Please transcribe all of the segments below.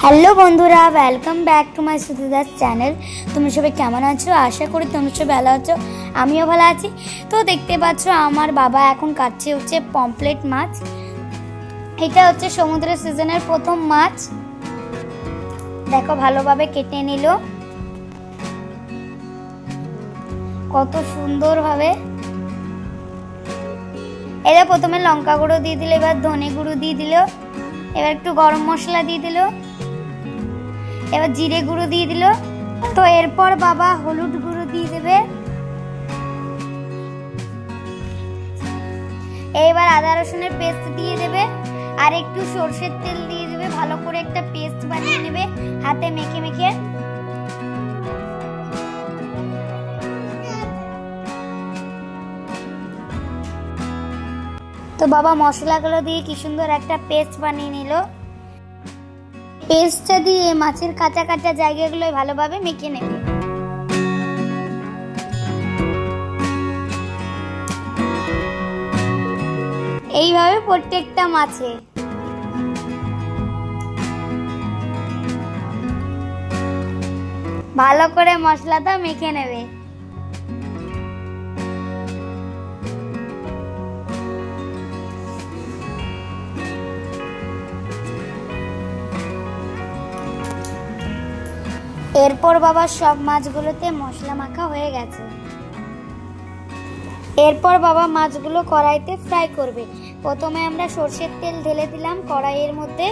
Hello বন্ধুরা, welcome back to my Sudhidas channel. তোমরা সবাই কেমন আছো? আশা করি তোমরা সবাই ভালো আছো, আমিও ভালো আছি। তো দেখতে পাচ্ছ আমার বাবা এখন কাটছে পমফ্রেট মাছ। এটা হচ্ছে সমুদ্রের সিজনের প্রথম মাছ। দেখো ভালোভাবে কেটে নিল, কত সুন্দরভাবে। এবার প্রথমে লঙ্কা গুঁড়ো দিয়ে দিল, এবার ধনে গুঁড়ো দিয়ে দিল, এবার একটু গরম মশলা দিয়ে দিল, এবার জিরে গুঁড়ো দিয়ে দিল। তো এরপর বাবা হলুদ গুঁড়ো দিয়ে দেবে। এবার আদা রসুনের পেস্ট দিয়ে দেবে আর একটু সরষের তেল দিয়ে দেবে। ভালো করে একটা পেস্ট বানিয়ে নেবে হাতে মেখে মেখে। তো বাবা মশলাগুলো দিয়ে কি সুন্দর একটা পেস্ট বানিয়ে নিল। পেস্টটা দিয়ে মাছের কাঁচা কাঁচা জায়গাগুলো ভালোভাবে মেখে নেবে। এইভাবে প্রত্যেকটা মাছে ভালো করে মশলাটা মেখে নেবে। এরপর বাবা সব মাছগুলোতে মশলা মাখা হয়ে গেছে। এরপর বাবা মাছগুলো কড়াইতে ফ্রাই করবে। প্রথমে আমরা সরষের তেল ঢেলে দিলাম কড়াইয়ের মধ্যে।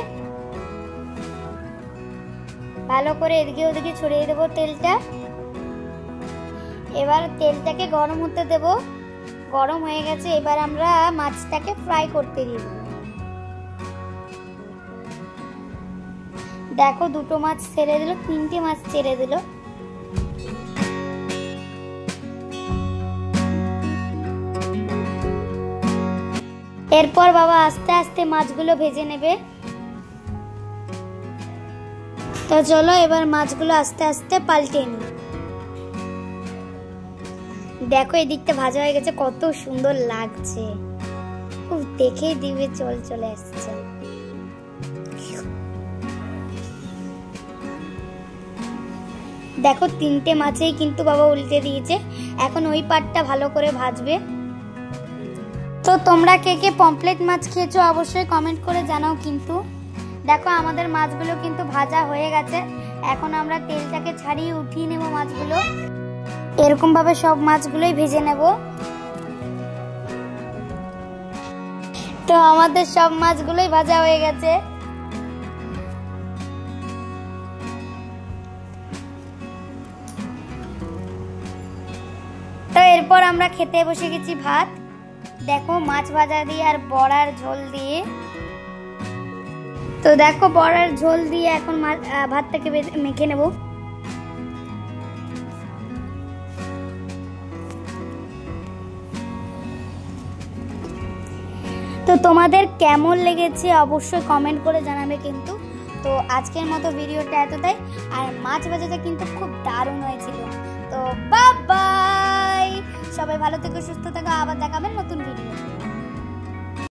ভালো করে এদিকে ওদিকে ছড়িয়ে দেবো তেলটা। এবার তেলটাকে গরম হতে দেব। গরম হয়ে গেছে, এবার আমরা মাছটাকে ফ্রাই করতে দিব। দেখো দুটো মাছ ছেড়ে দিল, তিনটে মাছ ছেড়ে দিল। এরপর বাবা আস্তে আস্তে মাছগুলো ভেজে নেবে। তো চলো এবার মাছগুলো আস্তে আস্তে পাল্টে নিই। দেখো এদিকটা ভাজা হয়ে গেছে, কত সুন্দর লাগছে, দেখেই দিবে চলে আসছে। দেখো তিনটে মাছেই কিন্তু বাবা উল্টে দিয়েছে। এখন ওই পাটটা ভালো করে ভাজবে। তো তোমরা কে কে পমফ্রেট মাছ খেয়েছো অবশ্যই কমেন্ট করে জানাও। কিন্তু দেখো আমাদের মাছগুলো কিন্তু ভাজা হয়ে গেছে। এখন আমরা তেলটাকে ছাড়িয়ে উঠিয়ে নেব মাছগুলো। এরকম ভাবে সব মাছগুলোই ভেজে নেব। তো আমাদের সব মাছগুলোই ভাজা হয়ে গেছে। তো এরপর আমরা খেতে বসে গেছি ভাত। দেখো মাছ ভাজা দিয়ে আর বড়ার ঝোল দিয়ে। তো দেখো বড়ার ঝোল দিয়ে এখন ভাতটাকে মেখে নেব। তো তোমাদের কেমন লেগেছে অবশ্যই কমেন্ট করে জানাবে কিন্তু। তো আজকের মতো ভিডিওটা এতটাই। আর মাছ ভাজাটা কিন্তু খুব দারুণ হয়েছিল। তো বাই বাই, সবাই ভালো থেকো, সুস্থ থেকো, আবার দেখাবেন নতুন ভিডিও।